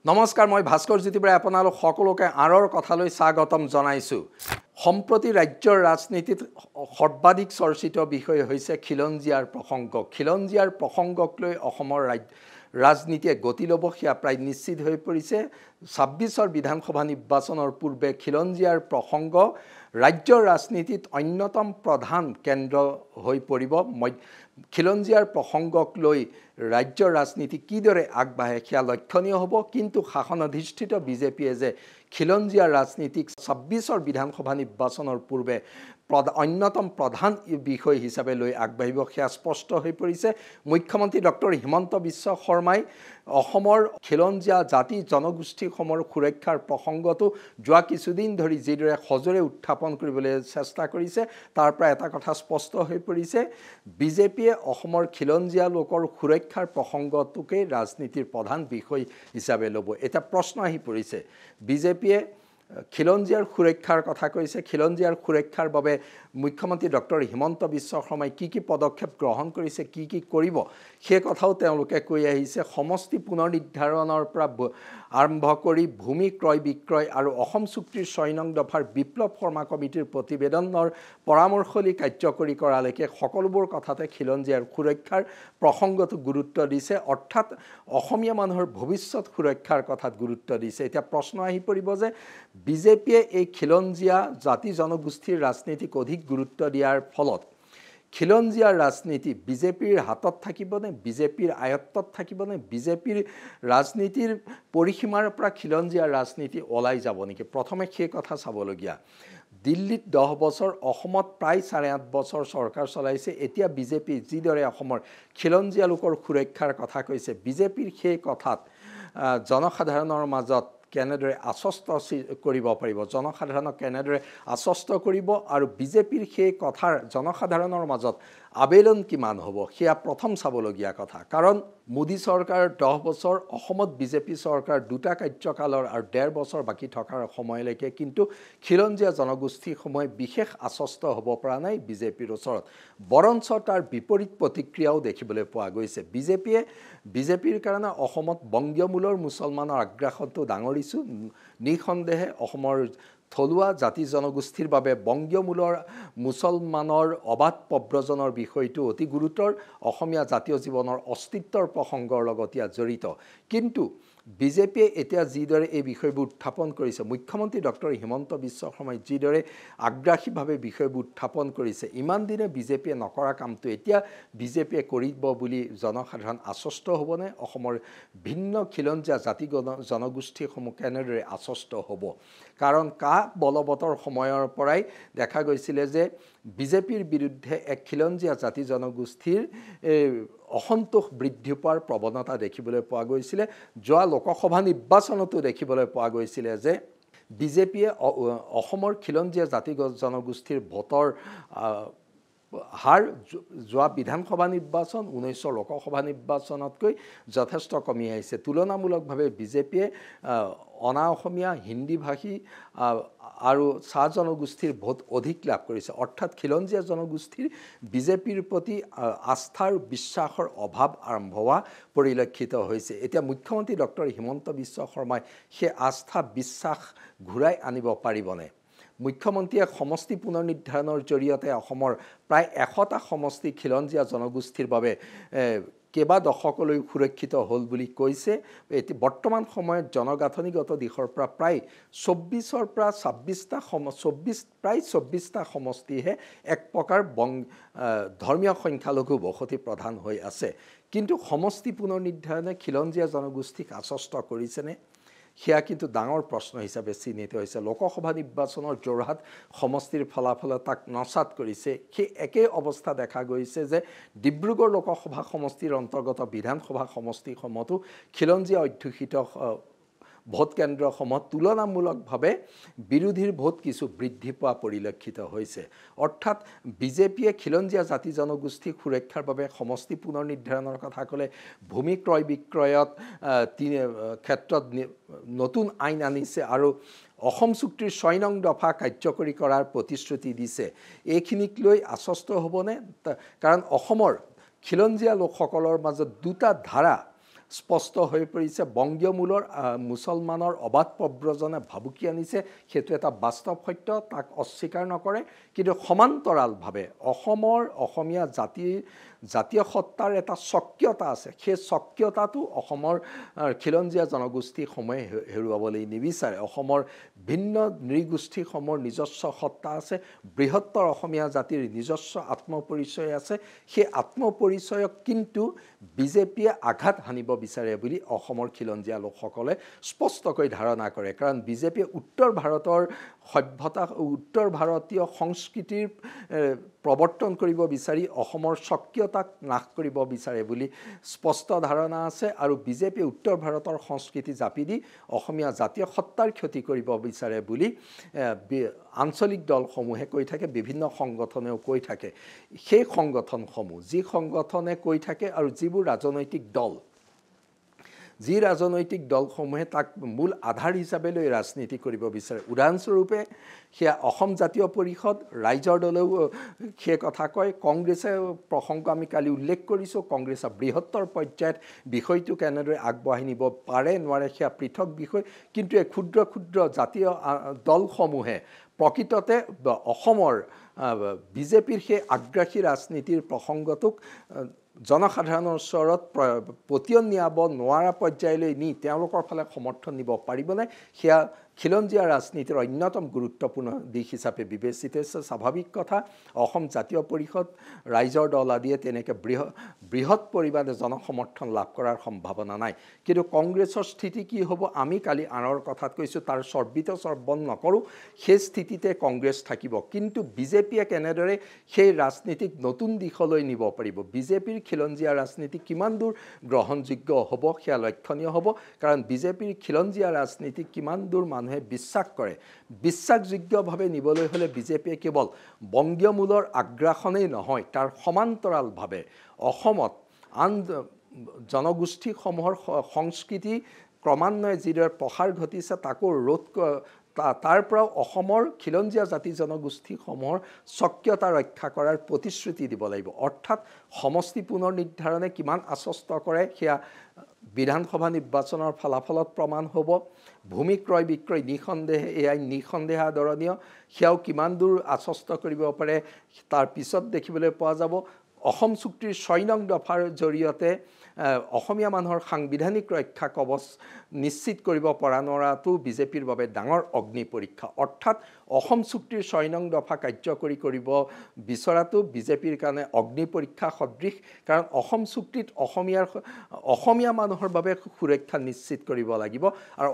নমস্কাৰ মই ভাস্কৰ জ্যোতিবৰাই আপোনালোক সকলোকে আৰৰ কথালৈ স্বাগতম জনাইছো। সম্প্ৰতি ৰাজ্যৰ ৰাজনীতিত সৰ্বাধিক চৰ্চিত বিষয় হৈছে খিলঞ্জীয়াৰ প্ৰসংগ। খিলঞ্জীয়াৰ প্ৰসংগক লৈ অসমৰ ৰাজনীতিয়ে গতি ল'ব সেয়া প্ৰায় নিশ্চিত হৈ পৰিছে। ২৬ৰ বিধানসভা নিৰ্বাচনৰ পূৰ্বে খিলঞ্জীয়াৰ প্ৰসংগ ৰাজ্যৰ ৰাজনীতিত অন্যতম প্ৰধান কেন্দ্ৰ হৈ পৰিব। খিলঞ্জীয়াৰ প্ৰসংগক লৈ ৰাজ্যৰ ৰাজনীতি কিদৰে আগবাঢ়ে সেয়া লক্ষণীয় হ'ব। কিন্তু শাসনাধিষ্ঠিত বিজেপিয়ে যে খিলঞ্জীয়াৰ ৰাজনীতিক ২৬ৰ বিধানসভা নিৰ্বাচনৰ পূৰ্বে অন্যতম প্ৰধান বিষয় হিচাপে লৈ আগবাঢ়িব সেয়া স্পষ্ট হৈ পৰিছে। মুখ্যমন্ত্ৰী ডক্টৰ হিমন্ত বিশ্ব শৰ্মাই অসমৰ খিলঞ্জীয়া জাতি জনগোষ্ঠীসমূহৰ সুৰক্ষাৰ প্ৰসংগটো যোৱা কিছুদিন ধৰি যিদৰে সজোৰে উত্থাপন কৰিবলৈ চেষ্টা কৰিছে তাৰ পৰা এটা কথা স্পষ্ট হৈ পৰিছে, বিজেপিয়ে অসমৰ খিলঞ্জীয়া লোকৰ সুৰক্ষাৰ প্ৰসংগটোকে ৰাজনীতিৰ প্ৰধান বিষয় হিচাপে ল'ব। এটা প্ৰশ্ন আহি পৰিছে, বিজেপিয়ে খিলঞ্জীয়াৰ সুৰক্ষাৰ কথা কৈছে, খিলঞ্জীয়াৰ সুৰক্ষাৰ বাবে মুখ্যমন্ত্ৰী ডক্টৰ হিমন্ত বিশ্ব শৰ্মাই কি পদক্ষেপ গ্ৰহণ কৰিছে, কি কৰিব সেই কথাও তেওঁলোকে কৈ আহিছে। সমষ্টি পুনৰ্নিৰ্ধাৰণৰ পৰা আৰম্ভ কৰি ভূমি ক্ৰয় বিক্ৰয় আৰু অসম চুক্তিৰ ৬ নং দফাৰ বিপ্লৱ শৰ্মা কমিটিৰ প্ৰতিবেদনৰ পৰামৰ্শলী কাৰ্যকৰী কৰালৈকে সকলোবোৰ কথাতে খিলঞ্জীয়াৰ সুৰক্ষাৰ প্ৰসংগটো গুৰুত্ব দিছে, অৰ্থাৎ অসমীয়া মানুহৰ ভৱিষ্যত সুৰক্ষাৰ কথাত গুৰুত্ব দিছে। এতিয়া প্ৰশ্ন আহি পৰিব যে বিজেপিয়ে এই খিলঞ্জীয়া জাতি জনগোষ্ঠীৰ ৰাজনীতিক অধিক গুৰুত্ব দিয়াৰ ফলত খিলঞ্জীয়াৰ ৰাজনীতি বিজেপিৰ হাতত থাকিবনে, বিজেপিৰ আয়ত্তত থাকিবনে, বিজেপিৰ ৰাজনীতিৰ পৰিসীমাৰ পৰা খিলঞ্জীয়াৰ ৰাজনীতি ওলাই যাব নেকি? প্ৰথমে সেই কথা চাবলগীয়া। দিল্লীত 10 বছৰ, অসমত প্ৰায় 8.5 বছৰ চৰকাৰ চলাইছে। এতিয়া বিজেপি যিদৰে অসমৰ খিলঞ্জীয়া লোকৰ সুৰক্ষাৰ কথা কৈছে, বিজেপিৰ সেই কথাত জনসাধাৰণৰ মাজত কেনেদৰে আশ্বস্ত কৰিব পাৰিব, জনসাধাৰণক কেনেদৰে আশ্বস্ত কৰিব আৰু বিজেপিৰ সেই কথাৰ জনসাধাৰণৰ মাজত আবেদন কিমান হ'ব সেয়া প্ৰথম চাবলগীয়া কথা। কাৰণ মোদী চৰকাৰ 10 বছৰ, অসমত বিজেপি চৰকাৰ 2টা কাৰ্যকালৰ আৰু 1.5 বছৰ বাকী থকাৰ সময়লৈকে কিন্তু খিলঞ্জীয়া জনগোষ্ঠীসমূহে বিশেষ আশ্বস্ত হ'ব পৰা নাই বিজেপিৰ ওচৰত। বৰঞ্চ তাৰ বিপৰীত প্ৰতিক্ৰিয়াও দেখিবলৈ পোৱা গৈছে। বিজেপিৰ কাৰণে অসমত বংগীয় মূলৰ মুছলমানৰ আগ্ৰাসনটো ডাঙৰিছো। নিঃসন্দেহে অসমৰ থলুৱা জাতি জনগোষ্ঠীৰ বাবে বংগীয় মূলৰ মুছলমানৰ অবাধ প্ৰব্ৰজনৰ বিষয়টো অতি গুৰুতৰ, অসমীয়া জাতীয় জীৱনৰ অস্তিত্বৰ প্ৰসংগৰ লগত ইয়াত জড়িত। কিন্তু বিজেপিয়ে এতিয়া যিদৰে এই বিষয়বোৰ উত্থাপন কৰিছে, মুখ্যমন্ত্ৰী ডক্টৰ হিমন্ত বিশ্ব শৰ্মাই যিদৰে আগ্ৰাসীভাৱে বিষয়বোৰ উত্থাপন কৰিছে, ইমান দিনে বিজেপিয়ে নকৰা কামটো এতিয়া বিজেপিয়ে কৰিব বুলি জনসাধাৰণ আশ্বস্ত হ'বনে? অসমৰ ভিন্ন খিলঞ্জীয়া জাতি জনগোষ্ঠীসমূহ কেনেদৰে আশ্বস্ত হ'ব? কাৰণ বলবতৰ সময়ৰ পৰাই দেখা গৈছিলে যে বিজেপিৰ বিৰুদ্ধে এক খিলঞ্জীয়া জাতি জনগোষ্ঠীৰ অসন্তোষ বৃদ্ধি পোৱাৰ প্ৰৱণতা দেখিবলৈ পোৱা গৈছিলে। যোৱা লোকসভা নিৰ্বাচনতো দেখিবলৈ পোৱা গৈছিলে যে বিজেপিয়ে অসমৰ খিলঞ্জীয়া জাতি জনগোষ্ঠীৰ ভোটৰ হাৰ যোৱা বিধানসভা নিৰ্বাচন 19ৰ লোকসভা নিৰ্বাচনতকৈ যথেষ্ট কমি আহিছে। তুলনামূলকভাৱে বিজেপিয়ে অনা অসমীয়া, হিন্দী ভাষী আৰু চাহ জনগোষ্ঠীৰ ভোট অধিক লাভ কৰিছে। অৰ্থাৎ খিলঞ্জীয়া জনগোষ্ঠীৰ বিজেপিৰ প্ৰতি আস্থা আৰু বিশ্বাসৰ অভাৱ আৰম্ভ হোৱা পৰিলক্ষিত হৈছে। এতিয়া মুখ্যমন্ত্ৰী ডক্টৰ হিমন্ত বিশ্ব শৰ্মাই সেই আস্থা বিশ্বাস ঘূৰাই আনিব পাৰিবনে? মুখ্যমন্ত্ৰীয়ে সমষ্টি পুনৰ্নিৰ্ধাৰণৰ জৰিয়তে অসমৰ প্ৰায় 100টা সমষ্টি খিলঞ্জীয়া জনগোষ্ঠীৰ বাবে কেইবা দশকলৈ সুৰক্ষিত হ'ল বুলি কৈছে। বৰ্তমান সময়ত জনগাঁথনিগত দিশৰ পৰা প্ৰায় 24ৰ পৰা 26টা সমষ্টিহে এক প্ৰকাৰ ধৰ্মীয় সংখ্যালঘু বসতি প্ৰধান হৈ আছে। কিন্তু সমষ্টি পুনৰ্নিৰ্ধাৰণে খিলঞ্জীয়া জনগোষ্ঠীক আশ্বস্ত কৰিছেনে? সেয়া কিন্তু ডাঙৰ প্ৰশ্ন হিচাপে চিহ্নিত হৈছে। লোকসভা নিৰ্বাচনৰ যোৰহাট সমষ্টিৰ ফলাফলে তাক নচাত কৰিছে। সেই একেই অৱস্থা দেখা গৈছে যে ডিব্ৰুগড় লোকসভা সমষ্টিৰ অন্তৰ্গত বিধানসভা সমষ্টিসমূহতো খিলঞ্জীয়া অধ্যুষিত ভোট কেন্দ্ৰসমূহত তুলনামূলকভাৱে বিৰোধীৰ ভোট কিছু বৃদ্ধি পোৱা পৰিলক্ষিত হৈছে। অৰ্থাৎ বিজেপিয়ে খিলঞ্জীয়া জাতি জনগোষ্ঠী সুৰক্ষাৰ বাবে সমষ্টি পুনৰ্নিৰ্ধাৰণৰ কথা ক'লে ভূমি ক্ৰয় বিক্ৰয়ত ক্ষেত্ৰত নতুন আইন আনিছে আৰু অসম চুক্তিৰ ৬ নং দফা কাৰ্যকৰী কৰাৰ প্ৰতিশ্ৰুতি দিছে। এইখিনিক লৈ আশ্বস্ত হ'বনে? কাৰণ অসমৰ খিলঞ্জীয়া লোকসকলৰ মাজত 2টা ধাৰা স্পষ্ট হৈ পৰিছে বংগীয় মূলৰ মুছলমানৰ অবাধ প্ৰব্ৰজনে ভাবুকি আনিছে সেইটো এটা বাস্তৱ সত্য তাক অস্বীকাৰ নকৰে কিন্তু সমান্তৰালভাৱে অসমৰ অসমীয়া জাতীয় সত্তাৰ এটা স্বকীয়তা আছে সেই স্বকীয়তাটো অসমৰ খিলঞ্জীয়া জনগোষ্ঠীসমূহে হেৰুৱাবলৈ নিবিচাৰে অসমৰ ভিন্ন নৃগোষ্ঠীসমূহৰ নিজস্ব সত্তা আছে বৃহত্তৰ অসমীয়া জাতিৰ নিজস্ব আত্মপৰিচয় আছে সেই আত্মপৰিচয়ক কিন্তু বিজেপিয়ে আঘাত হানিব বিচাৰে বুলি অসমৰ খিলঞ্জীয়া লোকসকলে স্পষ্টকৈ ধাৰণা কৰে কাৰণ বিজেপিয়ে উত্তৰ ভাৰতৰ সভ্যতা উত্তৰ ভাৰতীয় সংস্কৃতিৰ প্ৰৱৰ্তন কৰিব বিচাৰি অসমৰ স্বকীয়তাক নাশ কৰিব বিচাৰে বুলি স্পষ্ট ধাৰণা আছে আৰু বিজেপিয়ে উত্তৰ ভাৰতৰ সংস্কৃতি জাপি দি অসমীয়া জাতীয় সত্তাৰ ক্ষতি কৰিব বিচাৰে বুলি আঞ্চলিক দলসমূহে কৈ থাকে বিভিন্ন সংগঠনেও কৈ থাকে সেই সংগঠনসমূহ যি সংগঠনে কৈ থাকে আৰু যিবোৰ ৰাজনৈতিক দল যি ৰাজনৈতিক দলসমূহে তাক মূল আধাৰ হিচাপে লৈ ৰাজনীতি কৰিব বিচাৰে উদাহৰণস্বৰূপে সেয়া অসম জাতীয় পৰিষদ ৰাইজৰ দলেও সেই কথা কয় কংগ্ৰেছে প্ৰসংগ আমি কালি উল্লেখ কৰিছোঁ কংগ্ৰেছে বৃহত্তৰ পৰ্যায়ত বিষয়টো কেনেদৰে আগবঢ়াই নিব পাৰে নোৱাৰে সেয়া পৃথক বিষয় কিন্তু এই ক্ষুদ্ৰ ক্ষুদ্ৰ জাতীয় দলসমূহে প্ৰকৃততে অসমৰ বিজেপিৰ সেই আগ্ৰাসী ৰাজনীতিৰ প্ৰসংগটোক জনসাধাৰণৰ ওচৰত পতিয়ন নিয়াব নোৱাৰা পৰ্যায়লৈ নি তেওঁলোকৰ ফালে সমৰ্থন নিব পাৰিবনে সেয়া খিলঞ্জীয়া ৰাজনীতিৰ অন্যতম গুৰুত্বপূৰ্ণ দিশ হিচাপে বিবেচিত হৈছে স্বাভাৱিক কথা অসম জাতীয় পৰিষদ ৰাইজৰ দল আদিয়ে তেনেকৈ বৃহৎ পৰিমাণে জনসমৰ্থন লাভ কৰাৰ সম্ভাৱনা নাই কিন্তু কংগ্ৰেছৰ স্থিতি কি হ'ব আমি কালি আনৰ কথাত কৈছোঁ তাৰ চৰ্বিত চৰ্বণ নকৰোঁ সেই স্থিতিতে কংগ্ৰেছ থাকিব কিন্তু বিজেপিয়ে কেনেদৰে সেই ৰাজনীতিক নতুন দিশলৈ নিব পাৰিব বিজেপিৰ খিলঞ্জীয়া ৰাজনীতি কিমান দূৰ গ্ৰহণযোগ্য হ'ব সেয়া লক্ষণীয় হ'ব কাৰণ বিজেপিৰ খিলঞ্জীয়া ৰাজনীতি কিমান দূৰ মানুহে বিশ্বাস কৰে বিশ্বাসযোগ্যভাৱে নিবলৈ হ'লে বিজেপিয়ে কেৱল বংগীয় মূলৰ আগ্ৰাসনেই নহয় তাৰ সমান্তৰালভাৱে অসমত আন জনগোষ্ঠীসমূহৰ সংস্কৃতি ক্ৰমান্বয়ে যিদৰে প্ৰসাৰ ঘটিছে তাকো ৰোধ তাৰ পৰাও অসমৰ খিলঞ্জীয়া জাতি জনগোষ্ঠীসমূহৰ স্বকীয়তা ৰক্ষা কৰাৰ প্ৰতিশ্ৰুতি দিব লাগিব অৰ্থাৎ সমষ্টি পুনৰ নিৰ্ধাৰণে কিমান আশ্বস্ত কৰে সেয়া বিধানসভা নিৰ্বাচনৰ ফলাফলত প্ৰমাণ হ'ব ভূমি ক্ৰয় বিক্ৰয় নিঃসন্দেহে এয়াই নিঃসন্দেহে আদৰণীয় সেয়াও কিমান দূৰ আশ্বস্ত কৰিব পাৰে তাৰ পিছত দেখিবলৈ পোৱা যাব অসম চুক্তিৰ ৬ নং দফাৰ জৰিয়তে অসমীয়া মানুহৰ সাংবিধানিক ৰক্ষা কৱচ নিশ্চিত কৰিব পৰা নৰাটো বিজেপিৰ বাবে ডাঙৰ অগ্নি পৰীক্ষা অৰ্থাৎ অসম চুক্তিৰ ৬ নং দফা কাৰ্যকৰী কৰিব বিচৰাটো বিজেপিৰ কাৰণে অগ্নি পৰীক্ষা সদৃশ কাৰণ অসম চুক্তিত অসমীয়া মানুহৰ বাবে সুৰক্ষা নিশ্চিত কৰিব লাগিব আৰু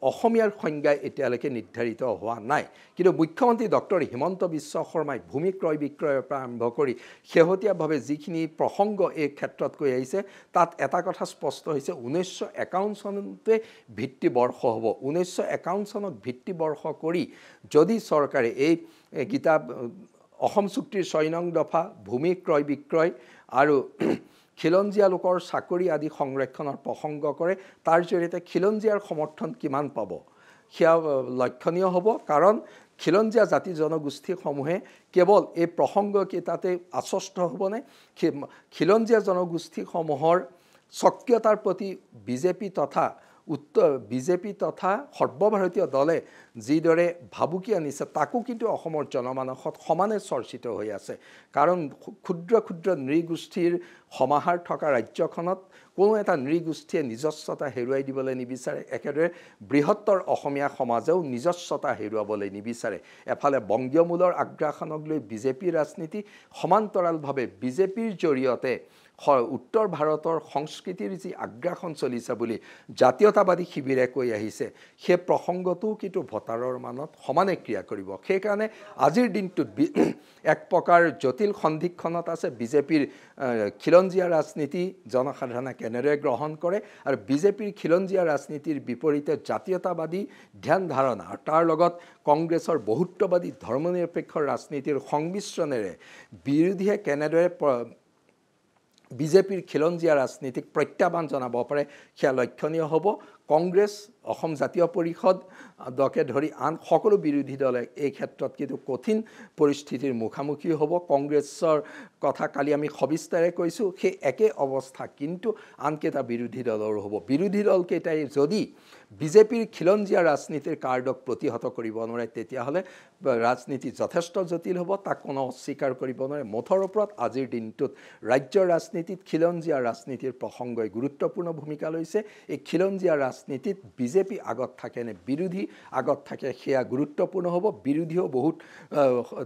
অসমীয়াৰ সংজ্ঞা এতিয়ালৈকে নিৰ্ধাৰিত হোৱা নাই কিন্তু মুখ্যমন্ত্ৰী ডক্টৰ হিমন্ত বিশ্ব শৰ্মাই ভূমি ক্ৰয় বিক্ৰয়ৰ পৰা আৰম্ভ কৰি শেহতীয়াভাৱে যিখিনি প্ৰসংগ এই ক্ষেত্ৰত কৈ আহিছে তাত এটা কথা স্পষ্ট হৈছে 1951 চনতে ভিত্তিবৰ্ষ হ'ব 1951 চনত ভিত্তিবৰ্ষ কৰি যদি চৰকাৰে এই গীতা অসম চুক্তিৰ ৬ নং দফা ভূমি ক্ৰয় বিক্ৰয় আৰু খিলঞ্জীয়া লোকৰ চাকৰি আদি সংৰক্ষণৰ প্ৰসংগ কৰে তাৰ জৰিয়তে খিলঞ্জীয়াৰ সমৰ্থন কিমান পাব সেয়া লক্ষণীয় হ'ব কাৰণ খিলঞ্জীয়া জাতি জনগোষ্ঠীসমূহে কেৱল এই প্ৰসংগকেইটাতে আশ্বস্ত হ'বনে খিলঞ্জীয়া জনগোষ্ঠীসমূহৰ স্বকীয়তাৰ প্ৰতি বিজেপি তথা সৰ্বভাৰতীয় দলে যিদৰে ভাবুকি আনিছে তাকো কিন্তু অসমৰ জনমানসত সমানে চৰ্চিত হৈ আছে কাৰণ ক্ষুদ্ৰ ক্ষুদ্ৰ নৃগোষ্ঠীৰ সমাহাৰ থকা ৰাজ্যখনত কোনো এটা নৃগোষ্ঠীয়ে নিজস্বতা হেৰুৱাই দিবলৈ নিবিচাৰে একেদৰে বৃহত্তৰ অসমীয়া সমাজেও নিজস্বতা হেৰুৱাবলৈ নিবিচাৰে এফালে বংগীয় মূলৰ আগ্ৰাসনক লৈ বিজেপিৰ ৰাজনীতি সমান্তৰালভাৱে বিজেপিৰ জৰিয়তে উত্তৰ ভাৰতৰ সংস্কৃতিৰ যি আগ্ৰাসন চলিছে বুলি জাতীয়তাবাদী শিবিৰে কৈ আহিছে সেই প্ৰসংগটো কিন্তু ভোটাৰৰ মনত সমানে ক্ৰিয়া কৰিব সেইকাৰণে আজিৰ দিনটোত এক প্ৰকাৰ জটিল সন্ধিক্ষণত আছে বিজেপিৰ খিলঞ্জীয়া ৰাজনীতি জনসাধাৰণে কেনেদৰে গ্ৰহণ কৰে আৰু বিজেপিৰ খিলঞ্জীয়া ৰাজনীতিৰ বিপৰীতে জাতীয়তাবাদী ধ্যান ধাৰণা আৰু তাৰ লগত কংগ্ৰেছৰ বহুত্ববাদী ধৰ্মনিৰপেক্ষ ৰাজনীতিৰ সংমিশ্ৰণেৰে বিৰোধীয়ে কেনেদৰে বিজেপিৰ খিলঞ্জীয়া ৰাজনীতিক প্ৰত্যাহ্বান জনাব পাৰে সেয়া লক্ষণীয় হ'ব কংগ্ৰেছ অসম জাতীয় পৰিষদকে ধৰি আন সকলো বিৰোধী দলে এই ক্ষেত্ৰত কিন্তু কঠিন পৰিস্থিতিৰ মুখামুখি হ'ব কংগ্ৰেছৰ কথা কালি আমি সবিস্তাৰে কৈছোঁ সেই একে অৱস্থা কিন্তু আনকেইটা বিৰোধী দলৰো হ'ব বিৰোধী দলকেইটাই যদি বিজেপিৰ খিলঞ্জীয়া ৰাজনীতিৰ কাৰ্ডক প্ৰতিহত কৰিব নোৱাৰে তেতিয়াহ'লে ৰাজনীতি যথেষ্ট জটিল হ'ব তাক কোনো অস্বীকাৰ কৰিব নোৱাৰে মুঠৰ ওপৰত আজিৰ দিনটোত ৰাজ্যৰ ৰাজনীতিত খিলঞ্জীয়া ৰাজনীতিৰ প্ৰসংগই গুৰুত্বপূৰ্ণ ভূমিকা লৈছে এই খিলঞ্জীয়া ৰাজনীতিত বিজেপি আগত থাকে নে বিৰোধী আগত থাকে সেয়া গুৰুত্বপূৰ্ণ হ'ব বিৰোধীও বহুত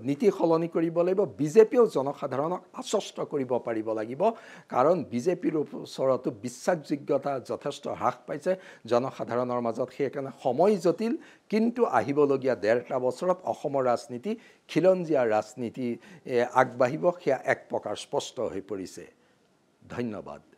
নীতি সলনি কৰিব লাগিব বিজেপিও জনসাধাৰণক আশ্বস্ত কৰিব পাৰিব লাগিব কাৰণ বিজেপিৰ ওচৰতো বিশ্বাসযোগ্যতা যথেষ্ট হ্ৰাস পাইছে জনসাধাৰণৰ মাজত সেইকাৰণে সময় জটিল কিন্তু আহিবলগীয়া 1.5 বছৰত অসমৰ ৰাজনীতি খিলঞ্জীয়া ৰাজনীতি আগবাঢ়িব সেয়া এক প্ৰকাৰ স্পষ্ট হৈ পৰিছে ধন্যবাদ